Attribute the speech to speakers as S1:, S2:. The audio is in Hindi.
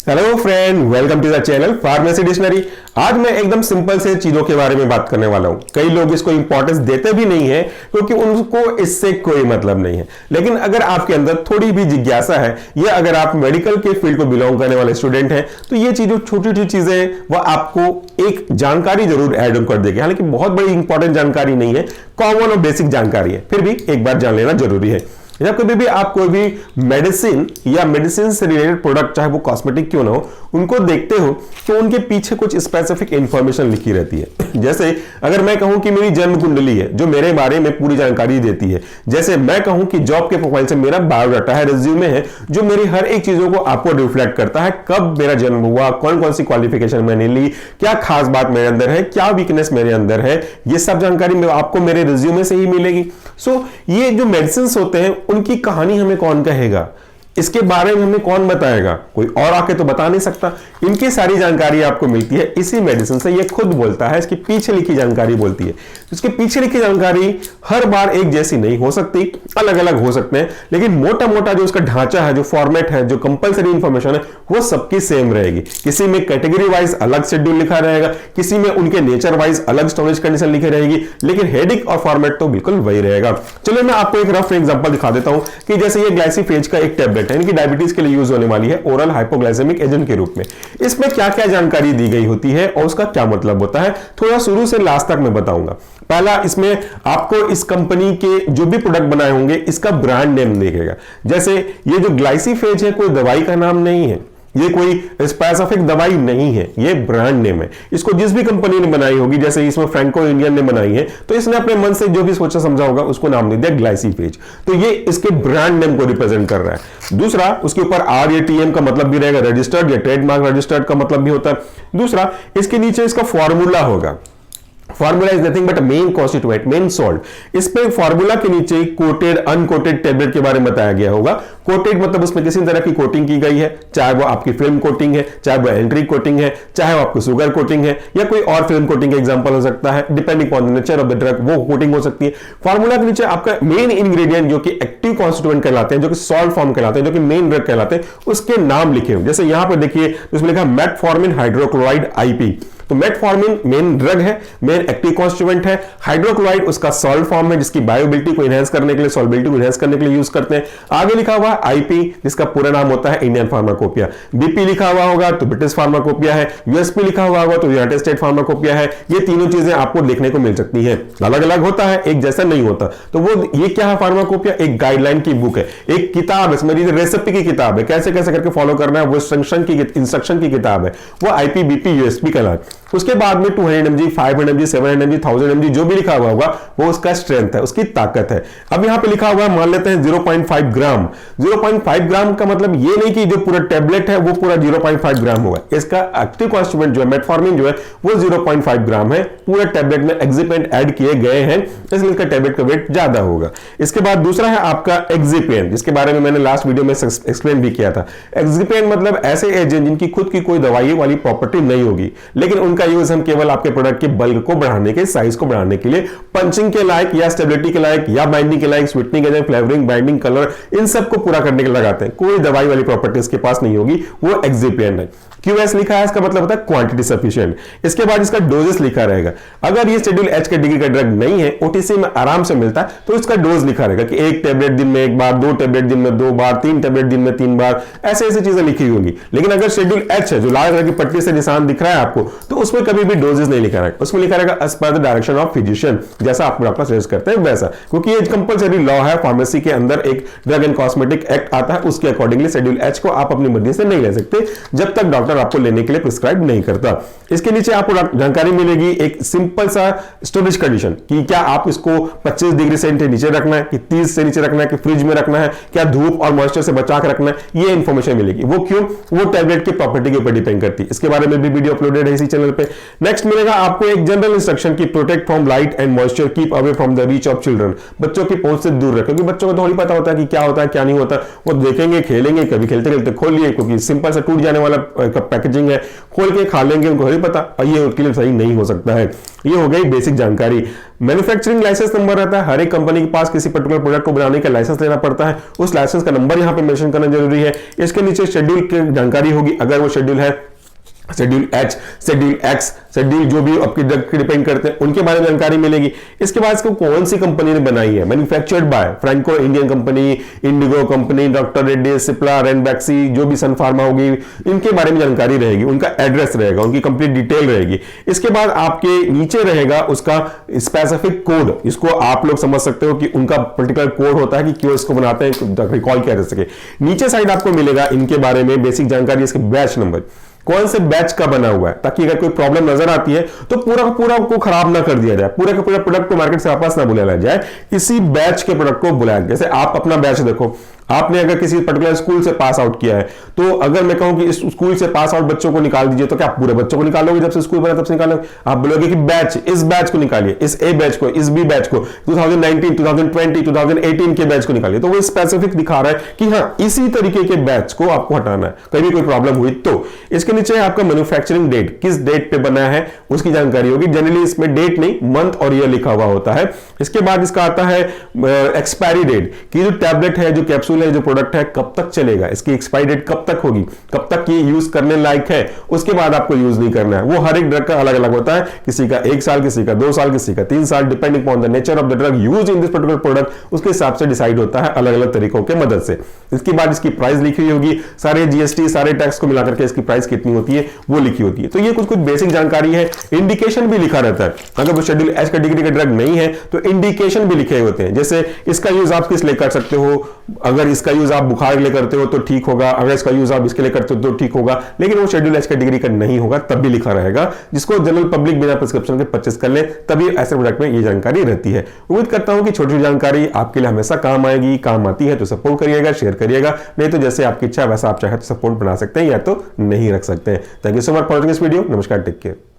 S1: Hello friend, welcome to the channel pharmacy dictionary. आज मैं एकदम सिंपल से चीजों के बारे में बात करने वाला हूं। कई लोग इसको इंपॉर्टेंस देते भी नहीं है क्योंकि उनको इससे कोई मतलब नहीं है। लेकिन अगर आपके अंदर थोड़ी भी जिज्ञासा है या अगर आप मेडिकल के फील्ड को बिलोंग करने वाले स्टूडेंट हैं तो ये चीजों छोटी छोटी चीजें हैं वह आपको एक जानकारी जरूर ऐड ऑन कर देगी। हालांकि बहुत बड़ी इंपॉर्टेंट जानकारी नहीं है, कॉमन और बेसिक जानकारी है, फिर भी एक बार जान लेना जरूरी है। जब कभी भी आप कोई भी मेडिसिन या मेडिसिन से रिलेटेड प्रोडक्ट, चाहे वो कॉस्मेटिक क्यों ना हो, उनको देखते हो तो उनके पीछे कुछ स्पेसिफिक इंफॉर्मेशन लिखी रहती है। जैसे अगर मैं कहूं कि मेरी जन्म कुंडली है जो मेरे बारे में पूरी जानकारी देती है, जैसे मैं कहूं कि जॉब के प्रोफाइल से मेरा बायोडाटा है, रिज्यूमे है जो मेरी हर एक चीजों को आपको रिफ्लेक्ट करता है, कब मेरा जन्म हुआ, कौन कौन सी क्वालिफिकेशन मैंने ली, क्या खास बात मेरे अंदर है, क्या वीकनेस मेरे अंदर है, ये सब जानकारी आपको मेरे रिज्यूमे से ही मिलेगी। सो ये जो मेडिसिन होते हैं उनकी कहानी हमें कौन कहेगा, इसके बारे में हमें कौन बताएगा, कोई और आके तो बता नहीं सकता। इनकी सारी जानकारी आपको मिलती है इसी मेडिसिन से। ये खुद बोलता है, इसके पीछे लिखी जानकारी बोलती है। इसके पीछे लिखी जानकारी हर बार एक जैसी नहीं हो सकती, अलग अलग हो सकते हैं, लेकिन मोटा मोटा जो उसका ढांचा है, जो फॉर्मेट है, जो कंपलसरी इंफॉर्मेशन है, वो सबकी सेम रहेगी। किसी में कैटेगरी वाइज अलग शेड्यूल लिखा रहेगा, किसी में उनके नेचर वाइज अलग स्टोरेज कंडीशन लिखी रहेगी, लेकिन हेडिंग और फॉर्मेट तो बिल्कुल वही रहेगा। चलो मैं आपको एक रफ एग्जांपल दिखा देता हूं कि जैसे ये ग्लाइसिफेज का एक टैबलेट है, इनकी डायबिटीज के लिए यूज होने वाली है ओरल हाइपोग्लाइसेमिक एजेंट के रूप में। इसमें क्या क्या जानकारी दी गई होती है और उसका क्या मतलब होता है, थोड़ा शुरू से लास्ट तक मैं बताऊंगा। पहला, इसमें आपको इस कंपनी के जो भी प्रोडक्ट बनाए होंगे इसका ब्रांड नेम दिखेगा। जैसे ये जो ग्लाइसिफेज है कोई दवाई का नाम नहीं है, ये कोई स्पेसिफिक दवाई नहीं है, ये ब्रांड नेम है। इसको जिस भी कंपनी ने बनाई होगी, जैसे इसमें फ्रैंको इंडियन ने बनाई है, तो इसने अपने मन से जो भी सोचा समझा होगा उसको नाम दे दिया ग्लाइसिफेज। तो ये इसके ब्रांड नेम को रिप्रेजेंट कर रहा है। दूसरा, उसके ऊपर आर या टीएम का मतलब भी रहेगा, रजिस्टर्ड या ट्रेडमार्क रजिस्टर्ड का मतलब भी होता है। दूसरा, इसके नीचे इसका फॉर्मूला होगा। Formula is nothing but main constituent, main salt. इसमें फॉर्मूला के नीचे कोटेड अनकोटेड टैबलेट के बारे में बताया गया होगा। कोटेड मतलब उसमें किसी तरह की कोटिंग की गई है, चाहे वो आपकी फिल्म कोटिंग है, चाहे वो एंट्री कोटिंग है, चाहे वो आपकी शुगर कोटिंग है, या कोई और फिल्म कोटिंग का एग्जांपल हो सकता है, depending on the nature of the drug वो कोटिंग हो सकती है। फॉर्मूला के नीचे आपका मेन इंग्रेडिएंट जो कि एक्टिव कॉन्स्टिट्यूएंट कहलाते हैं, जो कि सॉल्ट फॉर्म कहलाते हैं, जो कि मेन ड्रग कहलाते हैं, उसके नाम लिखे हो। जैसे यहां पर देखिए इसमें लिखा मेटफॉर्मिन हाइड्रोक्लोराइड आईपी। तो मेटफॉर्मिन मेन ड्रग है, मेन एक्टिव कॉन्स्टिट्यूएंट है। हाइड्रोक्लोराइड उसका सॉल्ट फॉर्म है जिसकी बायोबिलिटी को एनहांस करने के लिए, सॉल्बिलिटी को एनहांस करने के लिए यूज करते हैं। आगे लिखा हुआ आईपी जिसका पूरा नाम होता है इंडियन फार्माकोपिया। बीपी लिखा हुआ होगा तो ब्रिटिश फार्माकोपिया है, यूएसपी लिखा हुआ होगा तो यूनाइटेड स्टेट फार्माकोपिया है। ये तीनों चीजें आपको देखने को मिल सकती है, अलग अलग होता है, एक जैसा नहीं होता। तो वो ये क्या है, फार्माकोपिया एक गाइडलाइन की बुक है, एक किताब है, मेरी रेसिपी की किताब है, कैसे कैसे करके फॉलो करना है वो इंस्ट्रक्शन की किताब है, वो आईपी बीपी यूएसपी कहलाता है। उसके बाद में 200 mg, 500 mg, 700 mg, 1000 mg जो भी लिखा हुआ होगा वो उसका स्ट्रेंथ है, उसकी ताकत है। अब यहां पे लिखा हुआ है, मान लेते हैं 0.5 ग्राम। 0.5 ग्राम का मतलब ये नहीं कि जो पूरा टेबलेट है वो पूरा 0.5 ग्राम होगा। इसका एक्टिव कॉन्स्टिट्यूएंट जो है मेटफॉर्मिन जो है वो 0.5 ग्राम है। पूरे टेबलेट में एक्सिपिएंट ऐड किए गए हैं, इसलिए इसका टेबलेट का वेट ज्यादा होगा। इसके बाद दूसरा है आपका एक्सिपिएंट, जिसके बारे में मैंने लास्ट वीडियो में एक्सप्लेन भी किया था। एक्सिपिएंट मतलब ऐसे एजेंट जिनकी खुद की कोई दवाई वाली प्रॉपर्टी नहीं होगी, लेकिन उनका यूज हम केवल आपके प्रोडक्ट के बल्क को बढ़ाने के, साइज को बढ़ाने के लिए, पंचिंग के लायक या स्टेबिलिटी के लायक या बाइंडिंग के लायक, sweetening agent, flavouring, binding, colour, इन सब को पूरा करने के लिए लगाते हैं। कोई दवाई वाली प्रॉपर्टी इसके पास नहीं होगी, वो एक्सिपिएंट है। QS लिखा है, इसका मतलब होता है क्वांटिटी सफिशिएंट। इसके बाद इसका डोजेस लिखा रहेगा। अगर ये शेड्यूल एच कैटेगरी का ड्रग नहीं है, ओटीसी में आराम से मिलता है, तो इसका डोज लिखा रहेगा कि एक टेबलेट दिन में एक बार, 2 टेबलेट दिन में 2 बार, 3 टेबलेट दिन में 3 बार, ऐसे ऐसी चीजें लिखी होगी। लेकिन अगर शेड्यूल एच है, जो लाल रंग की पट्टी से निशान दिख रहा है आपको, तो उसमें कभी भी डोजेस नहीं लिखा रहेगा, उसमें लिखा रहेगा as per the direction of physician, जैसा आपको डॉक्टर सजेस्ट करते हैं वैसा। क्योंकि ये कंपलसरी लॉ है, फार्मेसी के अंदर एक ड्रग एंड कॉस्मेटिक एक्ट आता है, उसके अकॉर्डिंगली शेड्यूल एच को आप अपनी मर्जी से नहीं ले सकते जब तक डॉक्टर आपको लेने के लिए प्रिस्क्राइब नहीं करता। इसके नीचे आपको जानकारी मिलेगी एक सिंपल सा स्टोरेज कंडीशन कि क्या आप इसको 25 डिग्री से नीचे रखना है, कि 30 से नीचे रखना है, कि फ्रिज में रखना है, क्या धूप और मॉइस्चर से बचा कर रखना है, ये इंफॉर्मेशन मिलेगी। वो क्यों, वो टैबलेट की प्रॉपर्टी के ऊपर डिपेंड करती है। इसके बारे में भी वीडियो अपलोडेड है इसी चैनल पे। नेक्स्ट मिलेगा आपको एक जनरल इंस्ट्रक्शन की protect from light and moisture, keep away from the reach of children. बच्चों की पहुंच से दूर रखें, क्योंकि बच्चों को थोड़ी पता होता है कि क्या होता है क्या नहीं होता। वो देखेंगे, खेलेंगे, कभी खेलते खेलते खोल लिए, क्योंकि सिंपल सा टूट जाने वाला पैकेजिंग है, खोल के खा लेंगे, उनको नहीं पता, और ये उनके लिए सही नहीं हो सकता है। ये हो गई बेसिक जानकारी। मैन्युफैक्चरिंग लाइसेंस नंबर रहता है, हर एक कंपनी के पास किसी पर्टिकुलर प्रोडक्ट को बनाने का लाइसेंस लेना पड़ता है, उस लाइसेंस का नंबर यहां पे मेंशन करना जरूरी है। इसके नीचे शेड्यूल की जानकारी होगी, अगर वो शेड्यूल है schedule H, schedule x, schedule जो भी आपके ड्रग के डिपेंड करते हैं उनके बारे में जानकारी मिलेगी। इसके बाद इसको कौन सी कंपनी ने बनाई है, manufactured by Franco Indian company, Indigo company, doctor Reddy, Cipla, Ranbaxy, जो भी सन फार्मा होगी, इनके बारे में जानकारी रहेगी, उनका एड्रेस रहेगा, उनकी कंप्लीट डिटेल रहेगी। इसके बाद आपके नीचे रहेगा उसका स्पेसिफिक कोड, इसको आप लोग समझ सकते हो कि उनका पर्टिकुलर कोड होता है कि क्यों इसको बनाते हैं, रिकॉल किया जा सके। नीचे साइड आपको मिलेगा इनके बारे में बेसिक जानकारी, इसके बैच नंबर, कौन से बैच का बना हुआ है, ताकि अगर कोई प्रॉब्लम नजर आती है तो पूरा का पूरा को खराब ना कर दिया जाए, पूरे का पूरा प्रोडक्ट को मार्केट से वापस ना बुलाया जाए, इसी बैच के प्रोडक्ट को बुलाया। जैसे आप अपना बैच देखो, आपने अगर किसी पर्टिकुलर स्कूल से पास आउट किया है, तो अगर मैं कहूं कि इस स्कूल से पास आउट बच्चों को निकाल दीजिए, तो क्या आप पूरे बच्चों को निकालोगे? जब से स्कूल बना तब से निकालोगे? आप बोलोगे कि बैच, इस बैच को निकालिए, इस ए बैच को, इस बी बैच को, 2019, 2020, 2018 के बैच को निकालिए। तो वो स्पेसिफिक दिखा रहा है कि हाँ, इसी तरीके के बैच को आपको हटाना है, कभी कोई प्रॉब्लम हुई तो। इसके नीचे आपका मैन्युफैक्चरिंग डेट, किस डेट पे बना है उसकी जानकारी होगी। जनरली इसमें डेट नहीं, मंथ और ईयर लिखा हुआ होता है। इसके बाद इसका आता है एक्सपायरी डेट, कि जो टैबलेट है, जो कैप्सूल है, जो प्रोडक्ट है, कब तक चलेगा, इसकी एक्सपायरी डेट कब तक होगी, कब तक ये यूज करने लायक है, उसके बाद आपको यूज नहीं करना है। वो हर एक ड्रग का अलग अलग होता है, किसी का 1 साल, किसी का 2 साल, किसी का 3 साल, depending on the nature of the drug use in this particular product, उसके हिसाब से डिसाइड होता है अलग अलग तरीकों के मदद से। इसके बाद इसकी प्राइस लिखी हुई होगी, सारे जीएसटी, सारे टैक्स को मिलाकर के इसकी प्राइस कितनी होती है वो लिखी होती है। तो ये कुछ कुछ बेसिक जानकारी है। इंडिकेशन भी लिखा रहता है, अगर वो शेड्यूल एच कैटेगरी का ड्रग नहीं है तो इंडिकेशन भी लिखे होते हैं, जैसे इसका यूज आप किस लिए कर सकते हो, अगर इसका यूज आप बुखार के लिए करते हो तो ठीक होगा, अगर इसका यूज आप इसके लिए करते हो तो ठीक होगा, लेकिन वो शेड्यूल एच कैटेगरी का नहीं होगा तब भी लिखा रहेगा, जिसको जनरल पब्लिक बिना प्रिस्क्रिप्शन के परचेस कर ले, तभी ऐसे प्रोडक्ट में ये जानकारी रहती है। उम्मीद करता हूं कि छोटी जानकारी आपके लिए हमेशा काम आएगी, काम आती है तो सपोर्ट करिएगा, शेयर करिएगा, नहीं तो जैसे आपकी इच्छा वैसा आप चाहे तो सपोर्ट बना सकते हैं या तो नहीं रख सकते हैं। Thank you so much for this video. नमस्कार, टेक केयर।